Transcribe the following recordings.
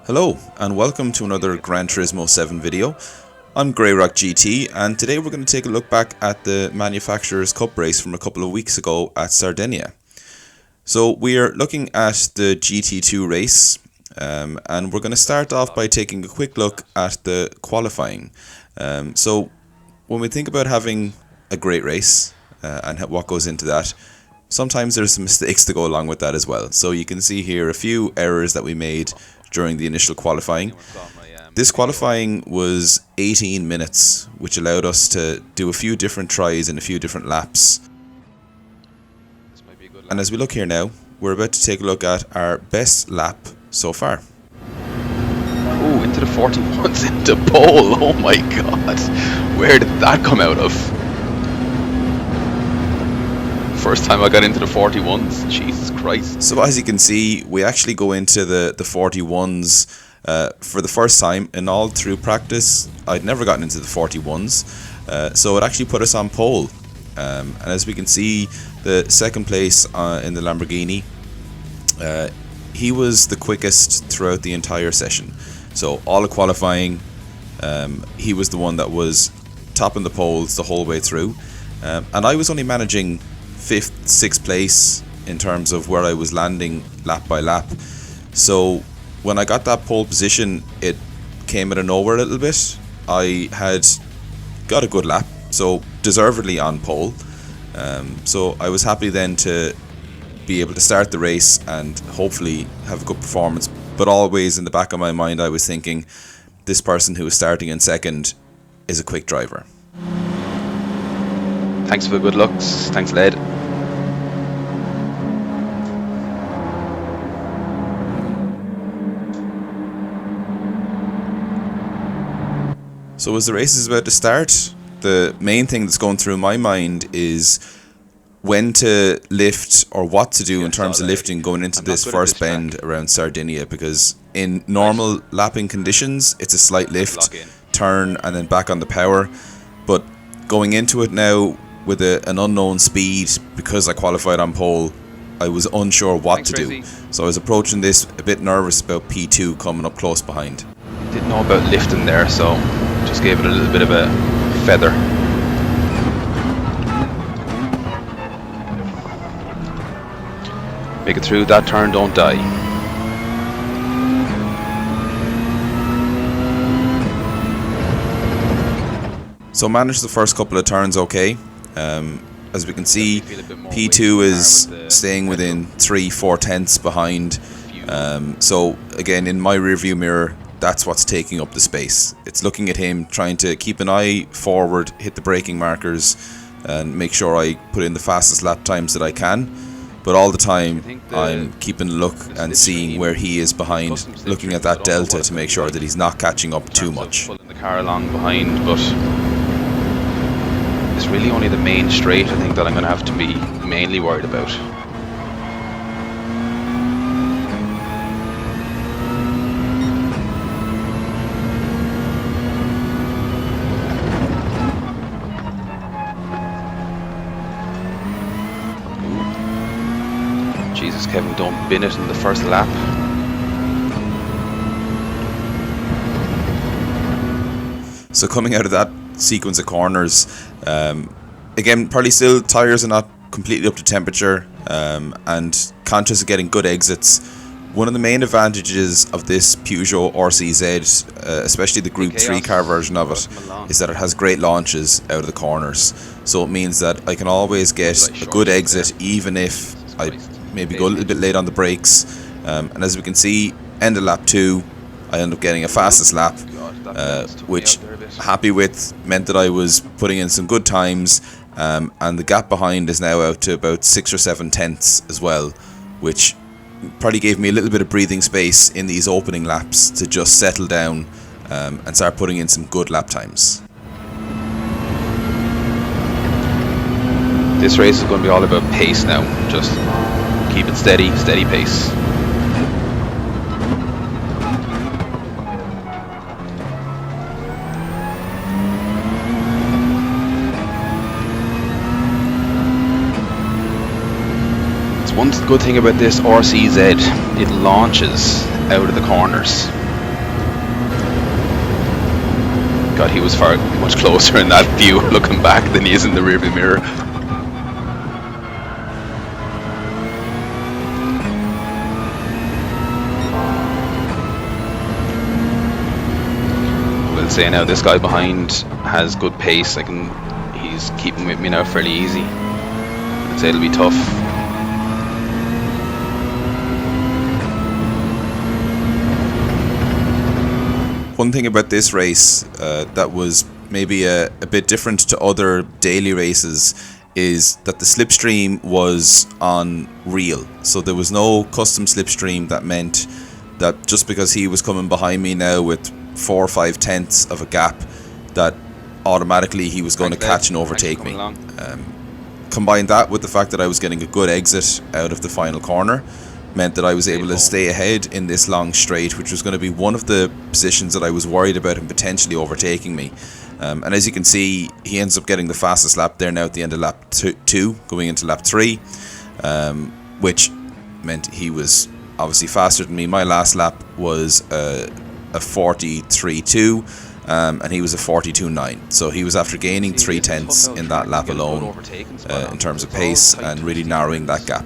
Hello and welcome to another Gran Turismo 7 video. I'm Greyrock GT and today we're going to take a look back at the Manufacturers' Cup race from a couple of weeks ago at Sardegna. So we are looking at the GT2 race and we're going to start off by taking a quick look at the qualifying. So when we think about having a great race and what goes into that, sometimes there's some mistakes to go along with that as well. So you can see here a few errors that we made during the initial qualifying. This qualifying was 18 minutes, which allowed us to do a few different tries in a few different laps. And as we look here now, we're about to take a look at our best lap so far. Oh, into the 41s, into pole. Oh my god. Where did that come out of? First time I got into the 41s. Jesus Christ. So as you can see, we actually go into the 41s for the first time, and all through practice I'd never gotten into the 41s, so it actually put us on pole, and as we can see, the second place in the Lamborghini, he was the quickest throughout the entire session. So all of qualifying, he was the one that was topping the poles the whole way through, and I was only managing 5th, 6th place in terms of where I was landing lap by lap. So when I got that pole position, it came out of nowhere a little bit. I had got a good lap, so deservedly on pole. So I was happy then to be able to start the race and hopefully have a good performance. But always in the back of my mind I was thinking, this person who is starting in second is a quick driver. Thanks for the good looks. Thanks, lad. So as the race is about to start, the main thing that's going through my mind is when to lift or what to do in terms of lifting going into this first bend around Sardegna, because in normal lapping conditions it's a slight lift, turn and then back on the power, but going into it now with an unknown speed, because I qualified on pole, I was unsure what to do. So I was approaching this a bit nervous about P2 coming up close behind. Didn't know about lifting there, so just gave it a little bit of a feather. Make it through that turn, don't die. So managed the first couple of turns okay. As we can see, P2 is staying within 3-4 tenths behind. So again, in my rear view mirror, that's what's taking up the space. It's looking at him, trying to keep an eye forward, hit the braking markers, and make sure I put in the fastest lap times that I can. But all the time, I'm keeping a look and seeing where he is behind, looking at that delta to make sure that he's not catching up too much. Pulling the car along behind, but it's really only the main straight, I think, that I'm going to have to be mainly worried about. Jesus, Kevin, don't bin it in the first lap. So coming out of that sequence of corners, again, probably still tyres are not completely up to temperature, and conscious of getting good exits. One of the main advantages of this Peugeot RCZ, especially the Group 3 car version of it, is that it has great launches out of the corners. So it means that I can always get a good exit even if I maybe go a little bit late on the brakes. And as we can see, end of lap 2, I end up getting a fastest lap, which happy with, meant that I was putting in some good times, and the gap behind is now out to about 6 or 7 tenths as well, which probably gave me a little bit of breathing space in these opening laps to just settle down and start putting in some good lap times. This race is going to be all about pace now. Just keep it steady, steady pace. One good thing about this RCZ, it launches out of the corners. God, he was far much closer in that view looking back than he is in the rearview mirror. We'll say now this guy behind has good pace. He's keeping with me now fairly easy. I'd say it'll be tough. One thing about this race that was maybe a bit different to other daily races is that the slipstream was on real. So there was no custom slipstream that meant that just because he was coming behind me now with 4 or 5 tenths of a gap, that automatically he was going to catch and overtake me. Combine that with the fact that I was getting a good exit out of the final corner meant that I was able to stay ahead in this long straight, which was going to be one of the positions that I was worried about him potentially overtaking me. And as you can see, he ends up getting the fastest lap there now at the end of lap 2, going into lap 3, which meant he was obviously faster than me. My last lap was a 43.2, and he was a 42.9. So he was after gaining 3 tenths in that lap alone in terms of pace and really narrowing that gap.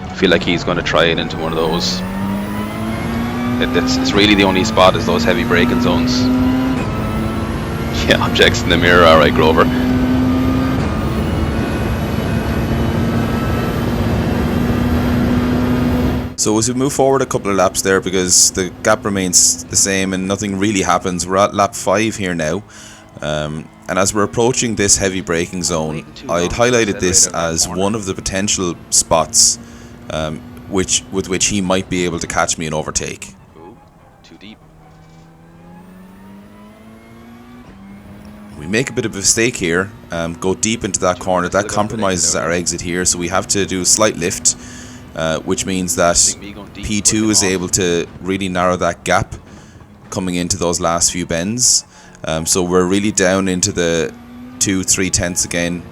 I feel like he's going to try it into one of those. It's really the only spot is those heavy braking zones. Yeah, objects in the mirror. Alright, Grover. So as we move forward a couple of laps there, because the gap remains the same and nothing really happens, we're at lap 5 here now. And as we're approaching this heavy braking zone, I'd highlighted this as one of the potential spots with which he might be able to catch me and overtake. Ooh, too deep. We make a bit of a mistake here, go deep into that corner. That compromises our exit here, so we have to do a slight lift, which means that P2 is able to really narrow that gap coming into those last few bends. So we're really down into the 2-3 tenths again,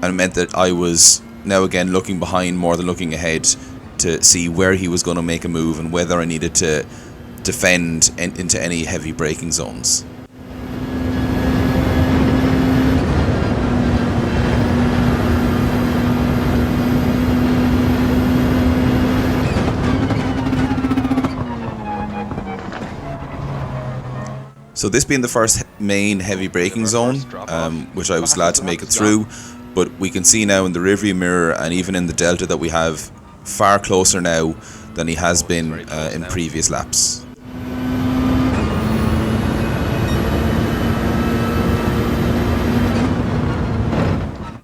and it meant that I was now again looking behind more than looking ahead to see where he was going to make a move and whether I needed to defend into any heavy braking zones. So this being the first main heavy braking zone, which I was glad to make it through, but we can see now in the rearview mirror and even in the delta that we have far closer now than he has been in previous laps.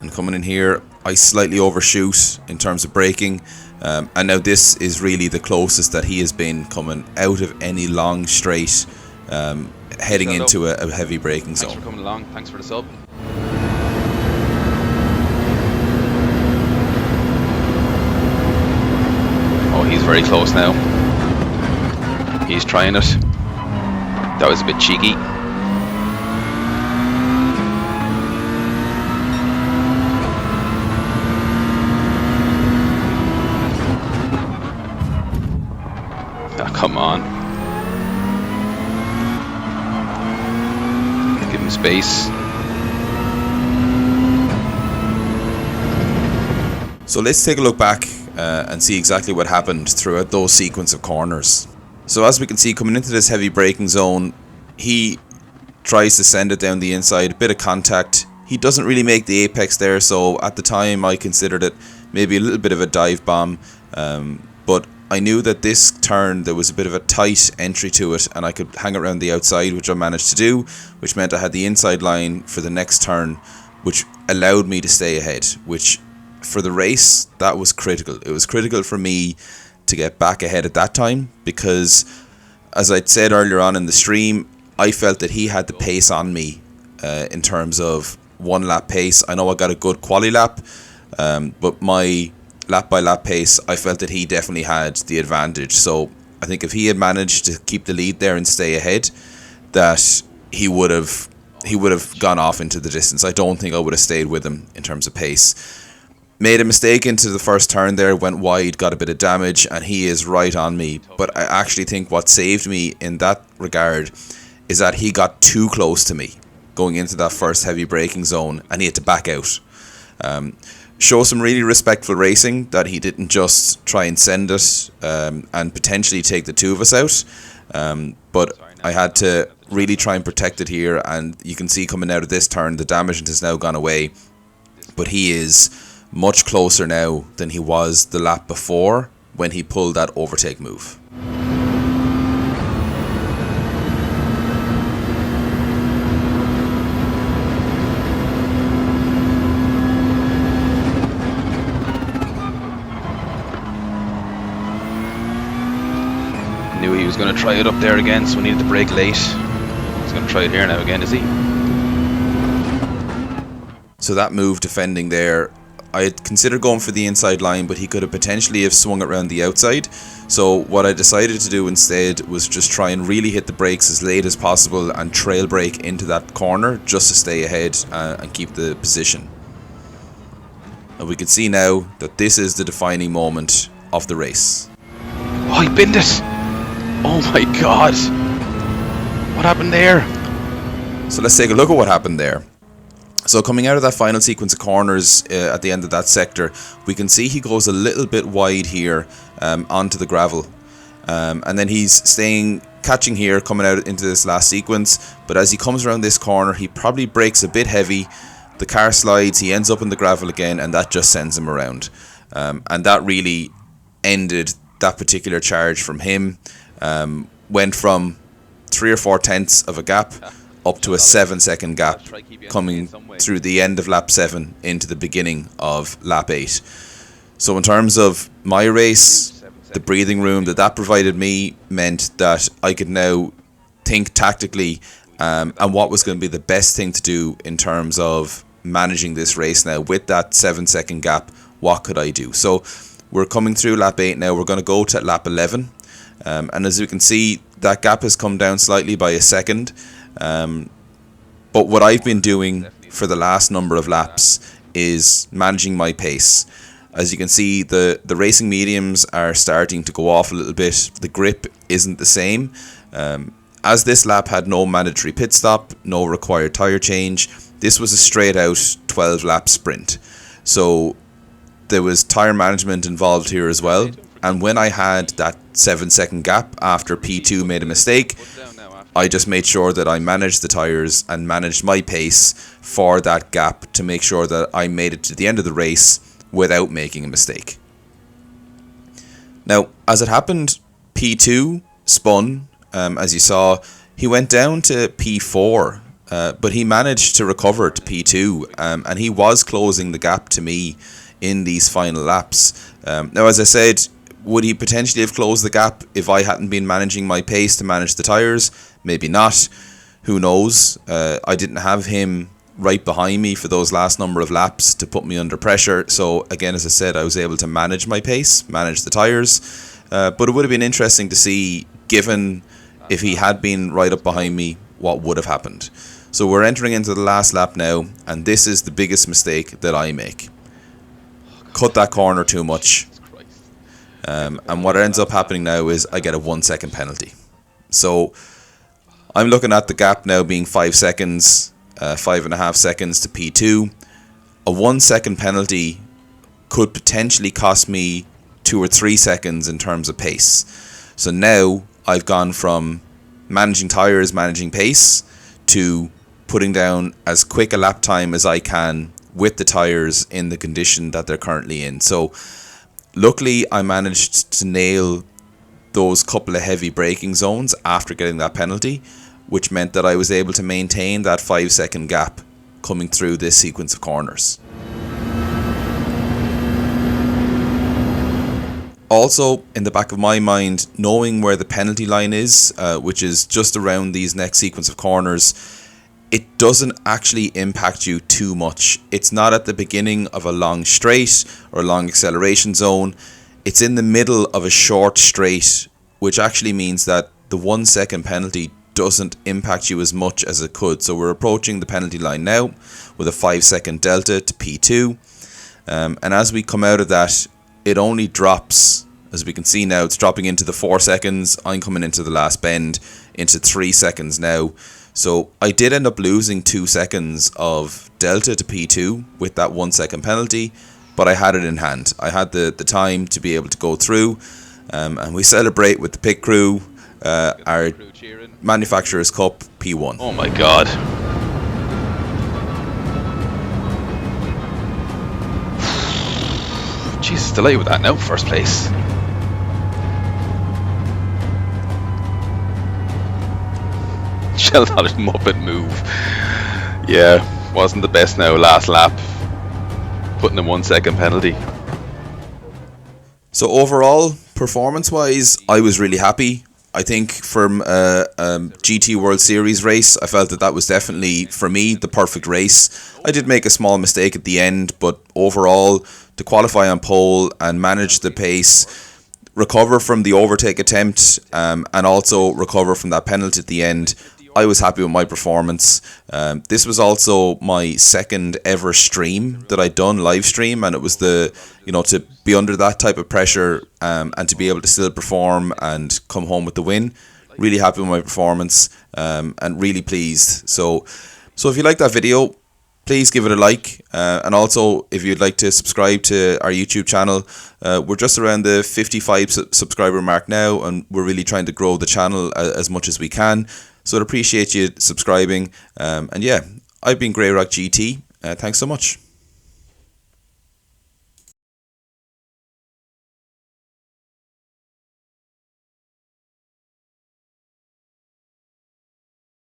And coming in here, I slightly overshoot in terms of braking, and now this is really the closest that he has been coming out of any long straight, heading into a heavy braking zone. Thanks for coming along. Thanks for the sub. Oh, he's very close now. He's trying it. That was a bit cheeky. Oh, come on. Give him space. So let's take a look back and see exactly what happened throughout those sequence of corners. So as we can see, coming into this heavy braking zone, he tries to send it down the inside, a bit of contact. He doesn't really make the apex there, so at the time I considered it maybe a little bit of a dive bomb, but I knew that this turn there was a bit of a tight entry to it and I could hang around the outside, which I managed to do, which meant I had the inside line for the next turn, which allowed me to stay ahead, which for the race, that was critical. It was critical for me to get back ahead at that time because, as I'd said earlier on in the stream, I felt that he had the pace on me in terms of one lap pace. I know I got a good quali lap, but my lap by lap pace, I felt that he definitely had the advantage. So I think if he had managed to keep the lead there and stay ahead, that he would have gone off into the distance. I don't think I would have stayed with him in terms of pace. Made a mistake into the first turn there, went wide, got a bit of damage, and he is right on me. But I actually think what saved me in that regard is that he got too close to me going into that first heavy braking zone, and he had to back out. Show some really respectful racing, that he didn't just try and send it and potentially take the two of us out. But I had to really try and protect it here, and you can see coming out of this turn the damage has now gone away. But he is much closer now than he was the lap before when he pulled that overtake move. Knew he was going to try it up there again, so we needed to brake late. He's going to try it here now again, is he? So that move defending there, I had considered going for the inside line, but he could have potentially have swung it around the outside. So what I decided to do instead was just try and really hit the brakes as late as possible and trail brake into that corner just to stay ahead and keep the position. And we can see now that this is the defining moment of the race. Oh, he binned it! Oh my god! What happened there? So let's take a look at what happened there. So coming out of that final sequence of corners at the end of that sector, we can see he goes a little bit wide here onto the gravel. And then he's catching here, coming out into this last sequence. But as he comes around this corner, he probably brakes a bit heavy. The car slides, he ends up in the gravel again, and that just sends him around. And that really ended that particular charge from him. Went from 3 or 4 tenths of a gap up to a 7-second gap coming through the end of lap 7 into the beginning of lap 8. So in terms of my race, the breathing room that provided me meant that I could now think tactically and what was going to be the best thing to do in terms of managing this race now. With that 7-second gap, what could I do? So we're coming through lap 8 now. We're going to go to lap 11. And as you can see, that gap has come down slightly by a second. But what I've been doing for the last number of laps is managing my pace. As you can see, the racing mediums are starting to go off a little bit. The grip isn't the same. As this lap had no mandatory pit stop, no required tyre change, this was a straight out 12 lap sprint. So there was tyre management involved here as well. And when I had that 7-second gap after P2 made a mistake, I just made sure that I managed the tyres and managed my pace for that gap to make sure that I made it to the end of the race without making a mistake. Now, as it happened, P2 spun. As you saw, he went down to P4, but he managed to recover to P2, and he was closing the gap to me in these final laps. Now, as I said, would he potentially have closed the gap if I hadn't been managing my pace to manage the tyres? Maybe not. Who knows? I didn't have him right behind me for those last number of laps to put me under pressure. So again, as I said, I was able to manage my pace, manage the tyres. But it would have been interesting to see, given if he had been right up behind me, what would have happened. So we're entering into the last lap now, and this is the biggest mistake that I make. Cut that corner too much. And what ends up happening now is I get a 1-second penalty. So I'm looking at the gap now being 5 seconds, 5.5 seconds to P2. A 1-second penalty could potentially cost me 2 or 3 seconds in terms of pace. So now I've gone from managing tyres, managing pace, to putting down as quick a lap time as I can with the tyres in the condition that they're currently in. So luckily, I managed to nail those couple of heavy braking zones after getting that penalty, which meant that I was able to maintain that 5-second gap coming through this sequence of corners. Also, in the back of my mind, knowing where the penalty line is, which is just around these next sequence of corners, it doesn't actually impact you too much. It's not at the beginning of a long straight or long acceleration zone. It's in the middle of a short straight, which actually means that the 1-second penalty doesn't impact you as much as it could. So we're approaching the penalty line now with a 5-second delta to P2. And as we come out of that, it only drops. As we can see now, it's dropping into the 4 seconds. I'm coming into the last bend into 3 seconds now. So I did end up losing 2 seconds of delta to P2 with that 1 second penalty, but I had it in hand. I had the time to be able to go through, and we celebrate with the pit crew, our Manufacturers Cup P1. Oh my god. Jesus, delay with that now, first place. Sheldon Muppet move. Yeah, wasn't the best now last lap. Putting in 1 second penalty. So overall, performance-wise, I was really happy. I think from a GT World Series race, I felt that was definitely, for me, the perfect race. I did make a small mistake at the end, but overall, to qualify on pole and manage the pace, recover from the overtake attempt, and also recover from that penalty at the end, I was happy with my performance. This was also my second ever stream that I'd done, live stream, and it was to be under that type of pressure, and to be able to still perform and come home with the win. Really happy with my performance, and really pleased. So if you like that video, please give it a like, and also if you'd like to subscribe to our YouTube channel. We're just around the 55 subscriber mark now, and we're really trying to grow the channel as much as we can. So I'd appreciate you subscribing. And yeah, I've been Grey Rock GT. Thanks so much.